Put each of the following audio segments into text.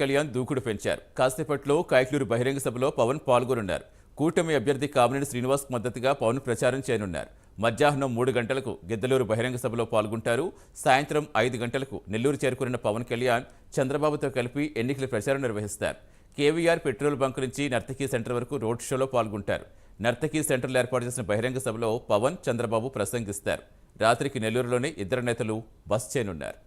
కళ్యాణ్ దూకుడు పెంచారు. కాసేపట్లో కైక్లూరు బహిరంగ సభలో పవన్ పాల్గొనున్నారు. కూటమి అభ్యర్థి కామినేని శ్రీనివాస్ మద్దతుగా పవన్ ప్రచారం చేయనున్నారు. మధ్యాహ్నం 3 గంటలకు గిద్దలూరు బహిరంగ సభలో పాల్గొంటారు. సాయంత్రం 5 గంటలకు నెల్లూరు చేరుకున్న పవన్ కళ్యాణ్ చంద్రబాబుతో కలిపి ఎన్నికల ప్రచారం నిర్వహిస్తారు. కేవీఆర్ పెట్రోల్ బంక్ నుంచి నర్తకీ సెంటర్ వరకు రోడ్ షోలో పాల్గొంటారు. నర్తకీ సెంటర్లో ఏర్పాటు చేసిన బహిరంగ సభలో పవన్, చంద్రబాబు ప్రసంగిస్తారు. రాత్రికి నెల్లూరులోనే ఇద్దరు నేతలు బస చేయనున్నారు.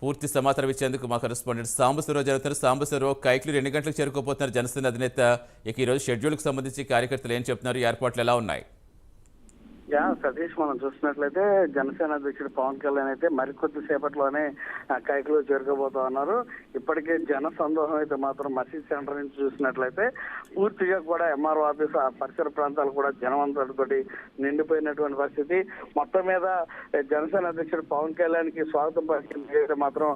పూర్తి సమాచారం ఇచ్చేందుకు మా కరెస్పాండెంట్ సాంబశివరావు జరుగుతారు. సాంబశివరావు, కైక్లూరు ఎన్ని గంటలకు చేరుకోబోతున్నారు జనసేన అధినేత? ఇక ఈరోజు షెడ్యూల్కి సంబంధించి కార్యకర్తలు ఏం చెప్తున్నారు? ఏర్పాట్లు ఎలా ఉన్నాయి? సతీష్, మనం చూసినట్లయితే జనసేన అధ్యక్షుడు పవన్ కళ్యాణ్ అయితే మరికొద్ది సేపట్లోనే కైక్లూరు చేరుకోబోతా ఉన్నారు. ఇప్పటికే జన సందోహం అయితే మాత్రం మసీద్ సెంటర్ నుంచి చూసినట్లయితే పూర్తిగా కూడా ఎంఆర్ఓ ఆఫీస్ పరిసర ప్రాంతాలు కూడా జనవంతులతోటి నిండిపోయినటువంటి పరిస్థితి. మొత్తం మీద జనసేన అధ్యక్షుడు పవన్ కళ్యాణ్ కి స్వాగతం పలికితే మాత్రం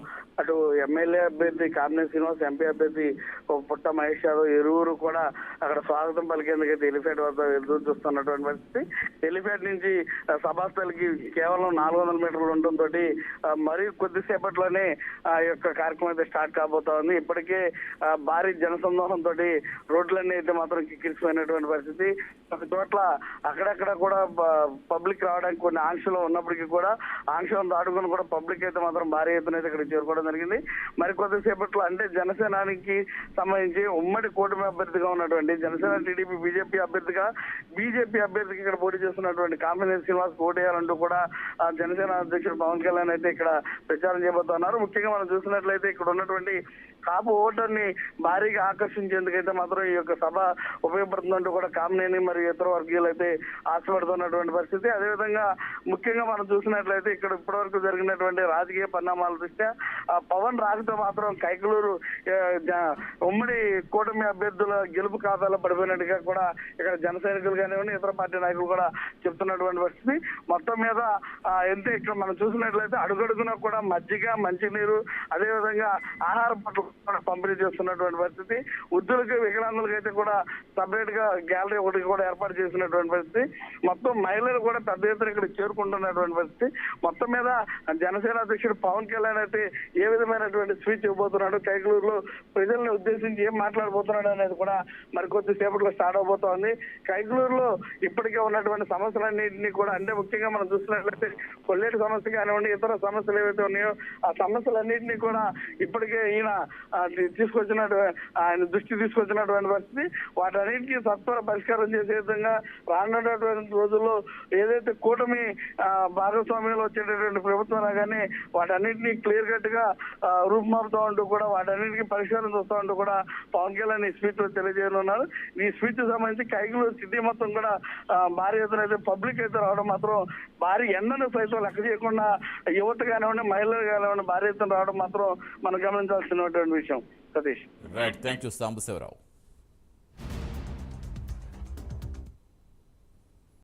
అటు ఎమ్మెల్యే అభ్యర్థి కామినేని శ్రీనివాస్, ఎంపీ అభ్యర్థి పుట్ట మహేష్ యాదవ్ ఇరువురు కూడా అక్కడ స్వాగతం పలికేందుకైతే ఎలిఫేట్ వద్ద ఎదురు చూస్తున్నటువంటి పరిస్థితి. ఎలిఫేట్ నుంచి సభాస్థలికి కేవలం 400 మీటర్లు ఉండటంతో మరి కొద్దిసేపట్లోనే ఆ యొక్క కార్యక్రమం అయితే స్టార్ట్ కాబోతా ఉంది. ఇప్పటికే భారీ జనసందోహంతో రోడ్లన్నీ అయితే మాత్రం కిక్కిరిసిపోయినటువంటి పరిస్థితి. ఒక చోట్ల అక్కడక్కడ కూడా పబ్లిక్ రావడానికి కొన్ని ఆంక్షలు ఉన్నప్పటికీ కూడా ఆంక్షలను దాటుకుని కూడా పబ్లిక్ అయితే మాత్రం భారీ ఎత్తున అయితే ఇక్కడ చేరుకోవడం జరిగింది. మరి కొద్దిసేపట్లో అంటే జనసేనానికి సంబంధించి ఉమ్మడి కూటమి అభ్యర్థిగా ఉన్నటువంటి జనసేన, టీడీపీ, బీజేపీ అభ్యర్థికి ఇక్కడ పోటీ చేస్తున్నటువంటి కామినేని శ్రీనివాస్ ఓటేయాలంటూ కూడా జనసేన అధ్యక్షుడు పవన్ కళ్యాణ్ అయితే ఇక్కడ ప్రచారం చేయబోతున్నారు. ముఖ్యంగా మనం చూసినట్లయితే ఇక్కడ ఉన్నటువంటి కాపు ఓటర్ని భారీగా ఆకర్షించేందుకైతే మాత్రం ఈ యొక్క సభ ఉపయోగపడుతుందంటూ కూడా కామినేని మరియు ఇతర వర్గీయులు అయితే ఆశపడుతున్నటువంటి పరిస్థితి. అదేవిధంగా ముఖ్యంగా మనం చూసినట్లయితే ఇక్కడ ఇప్పటివరకు జరిగినటువంటి రాజకీయ పరిణామాల దృష్ట్యా పవన్ రాకతో మాత్రం కైకలూరు ఉమ్మడి కూటమి అభ్యర్థుల గెలుపు ఖాతాలో పడిపోయినట్టుగా కూడా ఇక్కడ జన సైనికులు కానివ్వండి, ఇతర పార్టీ నాయకులు కూడా చెప్తున్నటువంటి పరిస్థితి. మొత్తం మీద ఎంత ఇక్కడ మనం చూసినట్లయితే అడుగడుగునా కూడా మజ్జిగ, మంచినీరు, అదేవిధంగా ఆహార పట్ల పంపిణీ చేస్తున్నటువంటి పరిస్థితి. వృద్ధులకి, వికలాంగులకి అయితే కూడా సపరేట్ గా గ్యాలరీ ఒకటి కూడా ఏర్పాటు చేసినటువంటి పరిస్థితి. మొత్తం మహిళలు కూడా పెద్ద ఎత్తున ఇక్కడ చేరుకుంటున్నటువంటి పరిస్థితి. మొత్తం మీద జనసేన అధ్యక్షుడు పవన్ కళ్యాణ్ అయితే ఏ విధమైనటువంటి స్పీచ్ ఇవ్వబోతున్నాడు, కైకలూరులో ప్రజల్ని ఉద్దేశించి ఏం మాట్లాడబోతున్నాడు అనేది కూడా మరికొద్ది సేపట్లో స్టార్ట్ అవబోతోంది. కైకలూరులో ఇప్పటికే ఉన్నటువంటి సమస్యలన్నింటినీ కూడా అంటే ముఖ్యంగా మనం చూసినట్లయితే కొల్లేటి సమస్య కానివ్వండి, ఇతర సమస్యలు ఏవైతే ఉన్నాయో ఆ సమస్యలన్నింటినీ కూడా ఇప్పటికే ఈయన ఆయన దృష్టి తీసుకొచ్చినటువంటి పరిస్థితి. వాటన్నిటికీ సత్వర పరిష్కారం చేసే విధంగా రానున్నటువంటి రోజుల్లో ఏదైతే కూటమి భాగస్వామ్యంలో వచ్చేటటువంటి ప్రభుత్వం రాగానే వాటన్నిటినీ క్లియర్ కట్ గా రూపుమాపుతా ఉంటూ కూడా వాటన్నిటికీ పరిష్కారం చూస్తూ ఉంటూ కూడా పవన్ కళ్యాణ్ ఈ స్పీచ్ లో తెలియజేయనున్నారు. ఈ స్పీచ్ సంబంధించి కైకలూరు సిటీ మొత్తం కూడా భారీ ఎత్తున అయితే పబ్లిక్ అయితే రావడం మాత్రం భారీ ఎండను సైతం లెక్క చేయకుండా యువత కానివ్వండి, మహిళలు కానివ్వండి భారీ ఎత్తున రావడం మాత్రం మనం గమనించాల్సినటువంటి విషయం. Satish, right, thank you Sambasivarao.